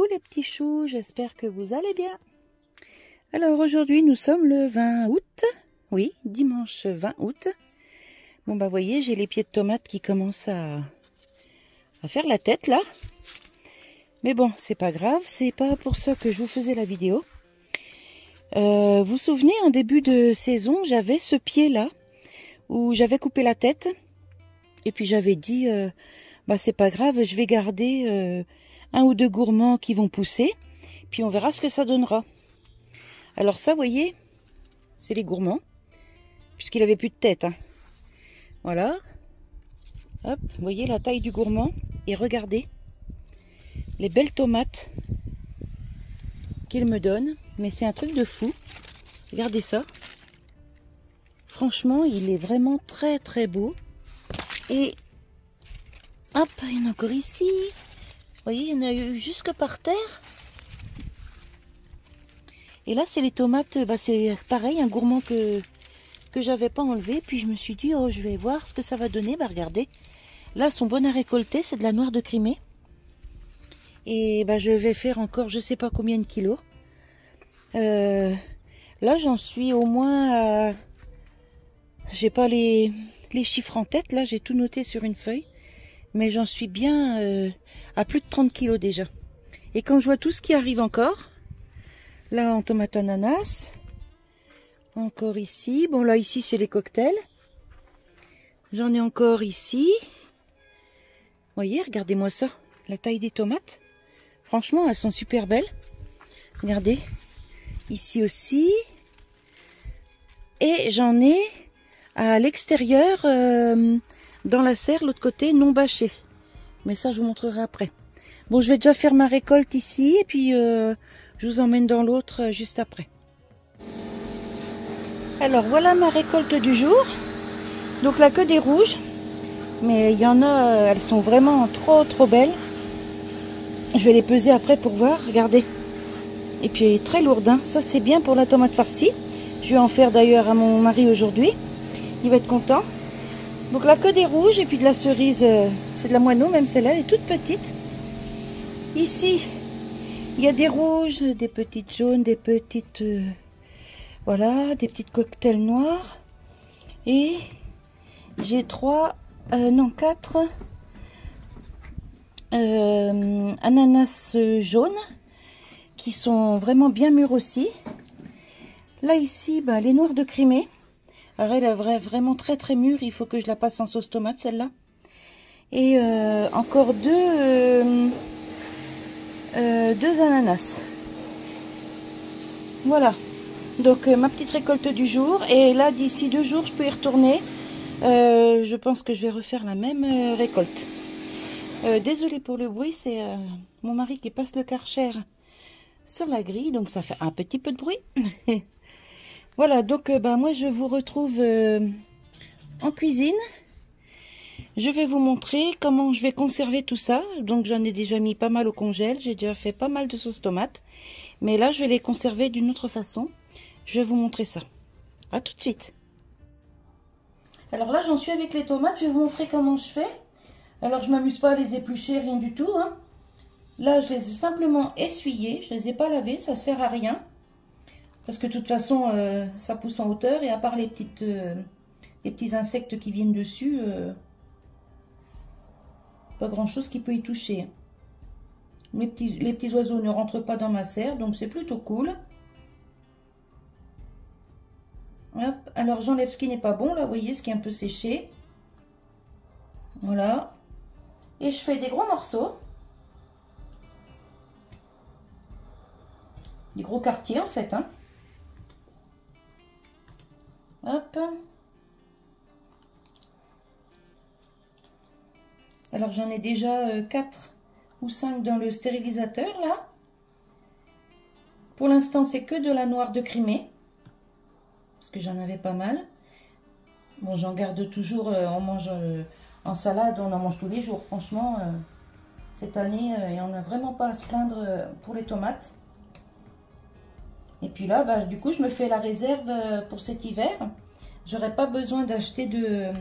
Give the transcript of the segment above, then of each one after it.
Coucou les petits choux, j'espère que vous allez bien. Alors aujourd'hui nous sommes le 20 août, oui, dimanche 20 août. Bon bah voyez, j'ai les pieds de tomates qui commencent à faire la tête là. Mais bon, c'est pas grave, c'est pas pour ça que je vous faisais la vidéo. Vous vous souvenez, en début de saison, j'avais ce pied là, où j'avais coupé la tête. Et puis j'avais dit, bah c'est pas grave, je vais garder un ou deux gourmands qui vont pousser. Puis on verra ce que ça donnera. Alors ça, vous voyez, c'est les gourmands, puisqu'il avait plus de tête. Hein. Voilà. Hop, vous voyez la taille du gourmand. Et regardez les belles tomates qu'il me donne. Mais c'est un truc de fou. Regardez ça. Franchement, il est vraiment très très beau. Et hop, il y en a encore ici. Vous voyez, il y en a eu jusque par terre. Et là, c'est les tomates, bah, c'est pareil, un gourmand que j'avais pas enlevé. Puis je me suis dit, oh, je vais voir ce que ça va donner. Bah, regardez, là, elles sont bonnes à récolter, c'est de la noire de Crimée. Et bah, je vais faire encore, je sais pas combien de kilos. Là, j'en suis au moins à... J'ai pas les chiffres en tête, là, j'ai tout noté sur une feuille. Mais j'en suis bien à plus de 30 kilos déjà. Et quand je vois tout ce qui arrive encore... Là, en tomate ananas. Encore ici. Bon, là, ici, c'est les cocktails. J'en ai encore ici. Vous voyez, regardez-moi ça. La taille des tomates. Franchement, elles sont super belles. Regardez. Ici aussi. Et j'en ai à l'extérieur, dans la serre, l'autre côté, non bâché. Mais ça, je vous montrerai après. Bon, je vais déjà faire ma récolte ici. Et puis... je vous emmène dans l'autre juste après. Alors voilà ma récolte du jour. Donc là que des rouges. Mais il y en a, elles sont vraiment trop belles. Je vais les peser après pour voir, regardez. Et puis très lourde, hein. Ça c'est bien pour la tomate farcie. Je vais en faire d'ailleurs à mon mari aujourd'hui. Il va être content. Donc là que des rouges et puis de la cerise, c'est de la moineau, même celle-là, elle est toute petite. Ici, il y a des rouges, des petites jaunes, des petites... voilà, des petites cocktails noirs. Et j'ai 4 ananas jaunes qui sont vraiment bien mûrs aussi. Là, ici, bah, les noirs de Crimée. Alors, elle est vraiment très mûre. Il faut que je la passe en sauce tomate, celle-là. Et encore deux ananas. Voilà. Donc ma petite récolte du jour. Et là, d'ici 2 jours, je peux y retourner. Je pense que je vais refaire la même récolte. Désolée pour le bruit, c'est mon mari qui passe le Karcher sur la grille. Donc ça fait un petit peu de bruit. Voilà, donc moi je vous retrouve en cuisine. Je vais vous montrer comment je vais conserver tout ça. Donc j'en ai déjà mis pas mal au congèle. J'ai déjà fait pas mal de sauce tomate. Mais là, je vais les conserver d'une autre façon. Je vais vous montrer ça. À tout de suite. Alors là, j'en suis avec les tomates. Je vais vous montrer comment je fais. Alors, je m'amuse pas à les éplucher, rien du tout. Hein. Là, je les ai simplement essuyées. Je les ai pas lavées. Ça sert à rien. Parce que de toute façon, ça pousse en hauteur. Et à part les petits insectes qui viennent dessus... pas grand chose qui peut y toucher. Les petits oiseaux ne rentrent pas dans ma serre, donc c'est plutôt cool. Hop. Alors j'enlève ce qui n'est pas bon, là, vous voyez, ce qui est un peu séché. Voilà. Et je fais des gros morceaux. Des gros quartiers, en fait. Hein. Hop. Alors j'en ai déjà 4 ou 5 dans le stérilisateur là. Pour l'instant c'est que de la noire de Crimée. Parce que j'en avais pas mal. Bon, j'en garde toujours, on mange en salade, on en mange tous les jours. Franchement, cette année, il n'y en a vraiment pas à se plaindre pour les tomates. Et puis là, bah, du coup je me fais la réserve pour cet hiver. J'aurais pas besoin d'acheter de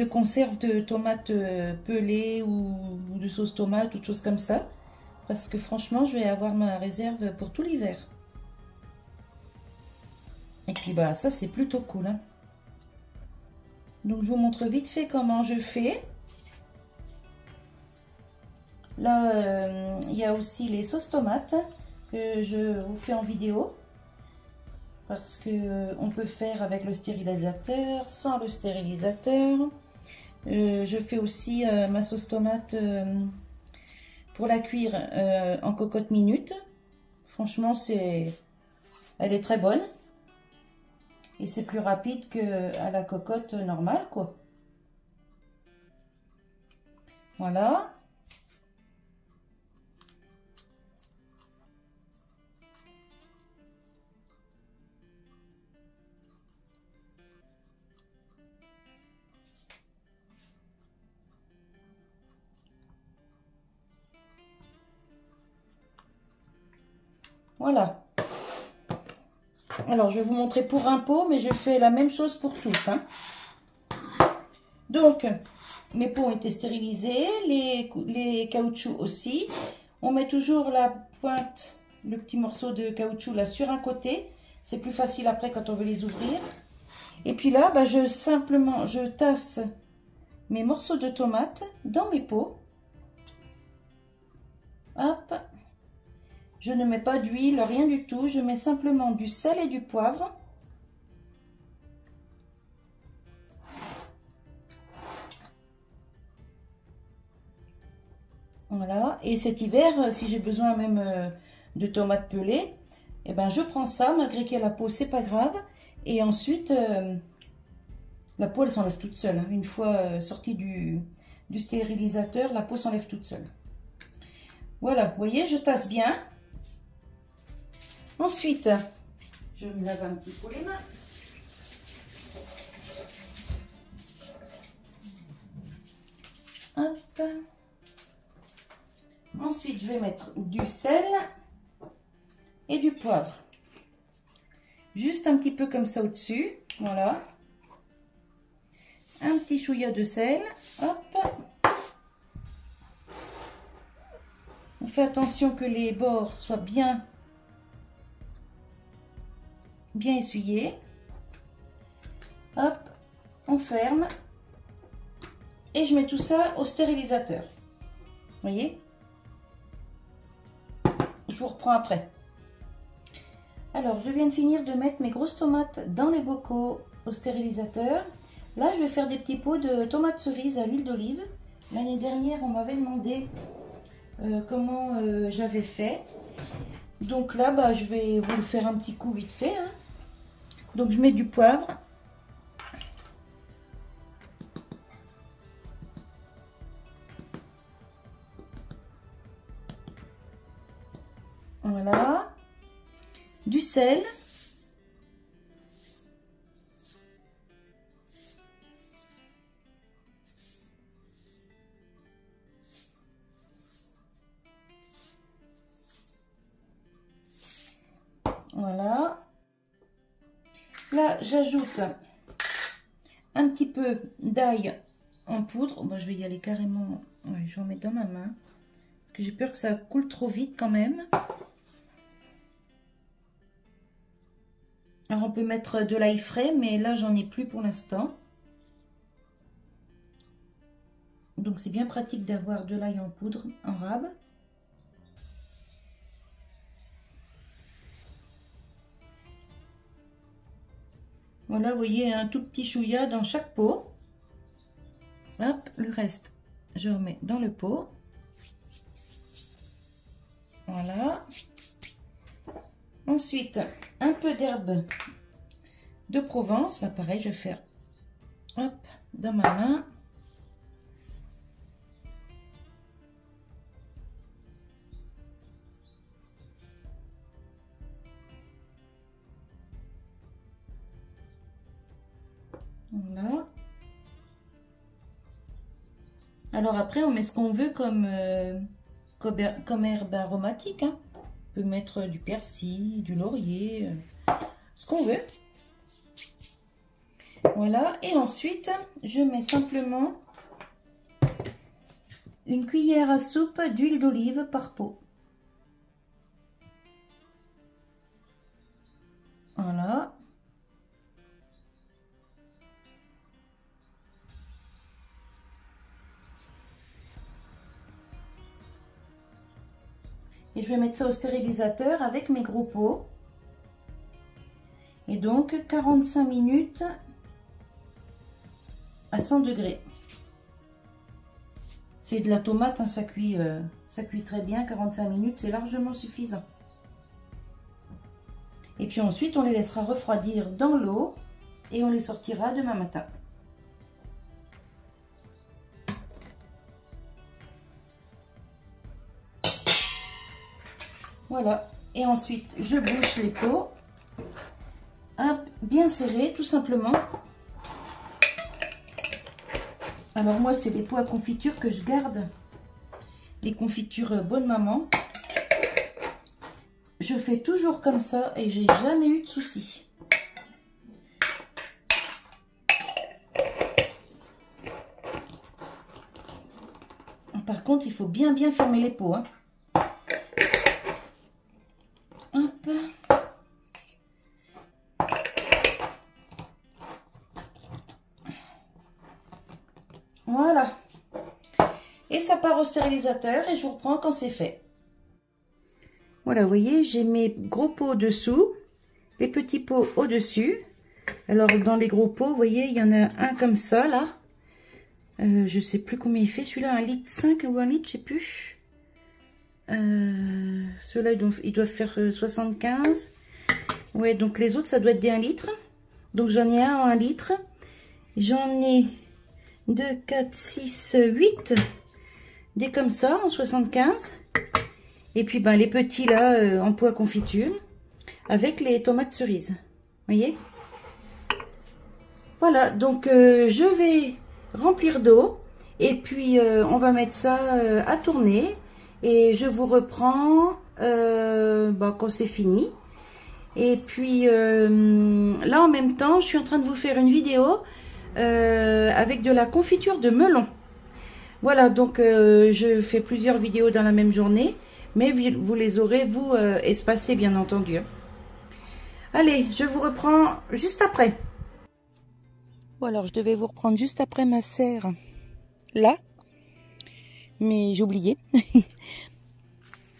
conserve de tomates pelées ou de sauce tomate ou de choses comme ça. parce que franchement, je vais avoir ma réserve pour tout l'hiver. Et puis bah ça c'est plutôt cool, hein. Donc je vous montre vite fait comment je fais. Là, il y a aussi les sauces tomates que je vous fais en vidéo. Parce que on peut faire avec le stérilisateur, sans le stérilisateur. Je fais aussi ma sauce tomate pour la cuire en cocotte minute. Franchement, elle est très bonne. Et c'est plus rapide qu'à la cocotte normale, quoi. Voilà. Voilà. Alors, je vais vous montrer pour un pot, mais je fais la même chose pour tous, hein. Donc, mes pots ont été stérilisés, les caoutchoucs aussi. On met toujours la pointe, le petit morceau de caoutchouc là sur un côté. C'est plus facile après quand on veut les ouvrir. Et puis là, bah, je tasse mes morceaux de tomates dans mes pots. Hop. Je ne mets pas d'huile, rien du tout. Je mets simplement du sel et du poivre. Voilà. Et cet hiver, si j'ai besoin même de tomates pelées, eh ben, je prends ça, malgré qu'il y a la peau, c'est pas grave. Et ensuite, la peau, elle s'enlève toute seule, hein. Une fois sortie du stérilisateur, la peau s'enlève toute seule. Voilà, vous voyez, je tasse bien. Ensuite, je me lave un petit peu les mains. Hop. Ensuite, je vais mettre du sel et du poivre. Juste un petit peu comme ça au-dessus. Voilà. Un petit chouïa de sel. Hop. On fait attention que les bords soient bien essuyés. Hop, on ferme. Et je mets tout ça au stérilisateur. Vous voyez? Je vous reprends après. Alors, je viens de finir de mettre mes grosses tomates dans les bocaux au stérilisateur. Là, je vais faire des petits pots de tomates cerises à l'huile d'olive. L'année dernière, on m'avait demandé comment j'avais fait. Donc là, bah, je vais vous le faire un petit coup vite fait, hein. Donc, je mets du poivre. Voilà. Du sel. Voilà. Là, j'ajoute un petit peu d'ail en poudre. Moi, je vais y aller carrément. Ouais, je vais en mettre dans ma main. Parce que j'ai peur que ça coule trop vite quand même. Alors, on peut mettre de l'ail frais, mais là, j'en ai plus pour l'instant. Donc, c'est bien pratique d'avoir de l'ail en poudre, en rab. Voilà, vous voyez, un tout petit chouïa dans chaque pot. Hop, le reste, je remets dans le pot. Voilà. Ensuite, un peu d'herbe de Provence. Là, pareil, je vais faire hop, dans ma main. Voilà. Alors après, on met ce qu'on veut comme herbe aromatique, hein. On peut mettre du persil, du laurier, ce qu'on veut. Voilà. Et ensuite, je mets simplement une cuillère à soupe d'huile d'olive par pot. Et je vais mettre ça au stérilisateur avec mes gros pots. Et donc 45 minutes à 100 degrés. C'est de la tomate, hein, ça cuit très bien. 45 minutes, c'est largement suffisant. Et puis ensuite, on les laissera refroidir dans l'eau et on les sortira demain matin. Voilà. Et ensuite, je bouche les pots. Hop, bien serrés, tout simplement. Alors moi, c'est les pots à confiture que je garde. Les confitures Bonne Maman. Je fais toujours comme ça et j'ai jamais eu de soucis. Par contre, il faut bien fermer les pots, hein. Hop. Voilà. Et ça part au stérilisateur et je vous reprends quand c'est fait. Voilà, vous voyez, j'ai mes gros pots dessous, les petits pots au-dessus. Alors, dans les gros pots, vous voyez, il y en a un comme ça, là. Je sais plus combien il fait. Celui-là, 1,5 litre ou 1 litre, je sais plus. Ceux-là, ils doivent faire 75. Ouais, donc les autres, ça doit être des 1 litre. Donc, j'en ai un en 1 litre. J'en ai 2, 4, 6, 8. Des comme ça, en 75. Et puis, ben, les petits, là, en pot à confiture. Avec les tomates cerises. Vous voyez? Voilà, donc je vais remplir d'eau. Et puis, on va mettre ça à tourner. Et je vous reprends quand c'est fini. Et puis, là, en même temps, je suis en train de vous faire une vidéo avec de la confiture de melon. Voilà, donc je fais plusieurs vidéos dans la même journée. Mais vous les aurez, vous, espacées, bien entendu. Allez, je vous reprends juste après. Bon, alors, je devais vous reprendre juste après ma serre. Là. Mais j'ai oublié.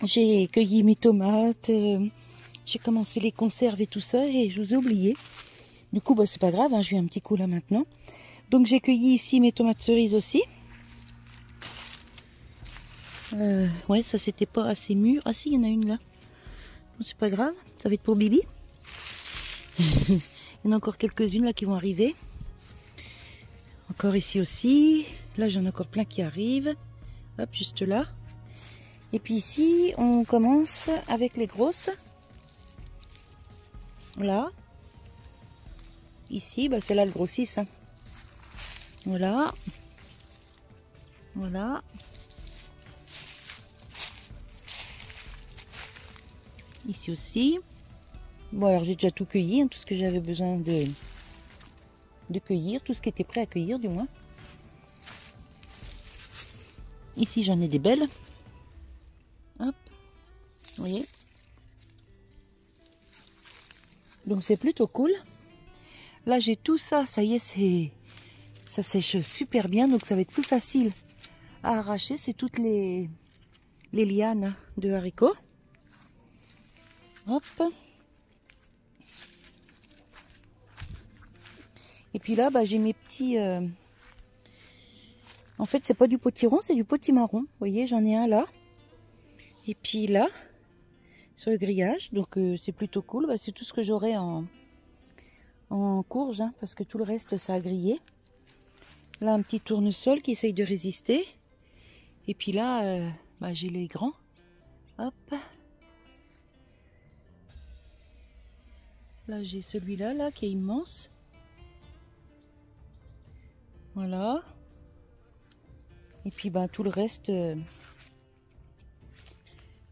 J'ai cueilli mes tomates. J'ai commencé les conserves et tout ça. Et je vous ai oublié. Du coup, bah, c'est pas grave. Hein, j'ai eu un petit coup là maintenant. Donc, j'ai cueilli ici mes tomates cerises aussi. Ouais, ça c'était pas assez mûr. Ah si, il y en a une là. Bon, c'est pas grave, ça va être pour Bibi. Il y en a encore quelques-unes là qui vont arriver. Encore ici aussi. Là, j'en ai encore plein qui arrivent. Hop, juste là. Et puis ici, on commence avec les grosses. Là. Ici, bah, celle-là, le grossisse. Hein. Voilà. Voilà. Ici aussi. Bon, alors j'ai déjà tout cueilli, hein, tout ce que j'avais besoin de cueillir, tout ce qui était prêt à cueillir du moins. Ici j'en ai des belles. Hop, vous voyez. Donc c'est plutôt cool. Là j'ai tout ça, ça y est, ça sèche super bien, donc ça va être plus facile à arracher. C'est toutes les lianes de haricots. Hop. Et puis là, bah, j'ai mes petits... En fait, c'est pas du potiron, c'est du potimarron. Vous voyez, j'en ai un là. Et puis là, sur le grillage. Donc, c'est plutôt cool. Bah, c'est tout ce que j'aurai en courge, hein, parce que tout le reste, ça a grillé. Là, un petit tournesol qui essaye de résister. Et puis là, bah, j'ai les grands. Hop. Là, j'ai celui-là, là, qui est immense. Voilà. Et puis, ben, tout le reste,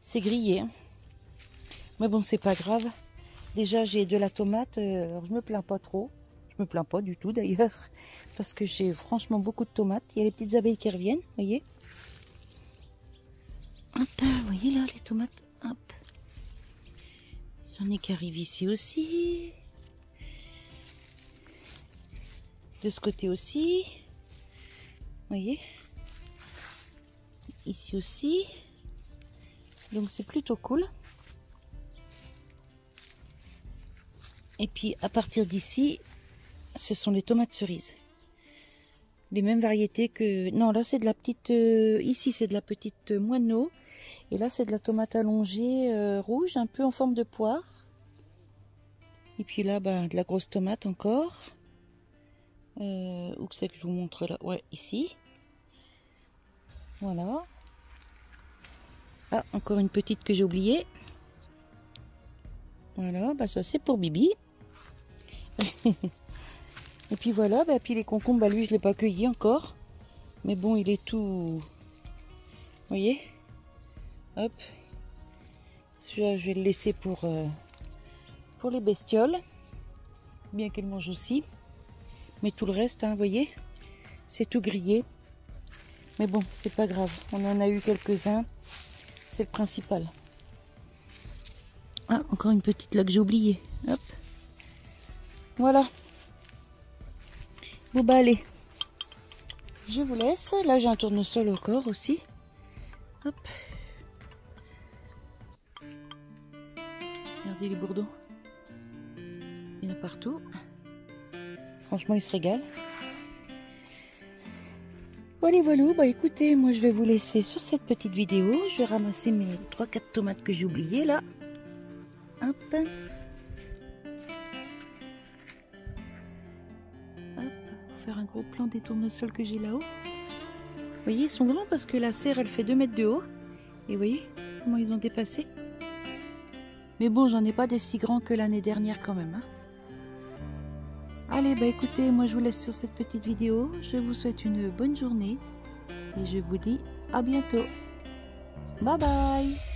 c'est grillé. Hein. Mais bon, c'est pas grave. Déjà, j'ai de la tomate. Alors, je me plains pas trop. Je me plains pas du tout, d'ailleurs. Parce que j'ai franchement beaucoup de tomates. Il y a les petites abeilles qui reviennent, vous voyez. Hop, vous voyez là, les tomates. Hop. J'en ai qui arrivent ici aussi. De ce côté aussi. Vous voyez. Ici aussi. Donc c'est plutôt cool. Et puis à partir d'ici, ce sont les tomates cerises. Les mêmes variétés que... Non, là c'est de la petite... Ici c'est de la petite moineau. Et là c'est de la tomate allongée rouge, un peu en forme de poire. Et puis là, de la grosse tomate encore. Où c'est que je vous montre là? Ouais, ici. Voilà. Ah, encore une petite que j'ai oubliée. Voilà, ça c'est pour Bibi. Et puis voilà, puis les concombres, lui je ne l'ai pas cueilli encore. Mais bon, il est tout... Vous voyez? Hop. Celui-là, je vais le laisser pour les bestioles. Bien qu'elles mangent aussi. Mais tout le reste, vous voyez, c'est tout grillé. Mais bon, c'est pas grave. On en a eu quelques-uns. C'est le principal. Ah, encore une petite là que j'ai oubliée. Hop. Voilà. Bon allez. Je vous laisse. Là, j'ai un tournesol au corps aussi. Hop. Regardez les bourdons. Il y en a partout. Franchement, il se régale. Voilà, écoutez, moi je vais vous laisser sur cette petite vidéo. Je vais ramasser mes 3-4 tomates que j'ai oubliées là. Hop. Hop. Pour faire un gros plan des tournesols que j'ai là-haut. Vous voyez, ils sont grands parce que la serre, elle fait 2 mètres de haut. Et vous voyez comment ils ont dépassé. Mais bon, j'en ai pas des si grands que l'année dernière quand même. Hein. Allez, écoutez, moi je vous laisse sur cette petite vidéo. Je vous souhaite une bonne journée. Et je vous dis à bientôt. Bye bye.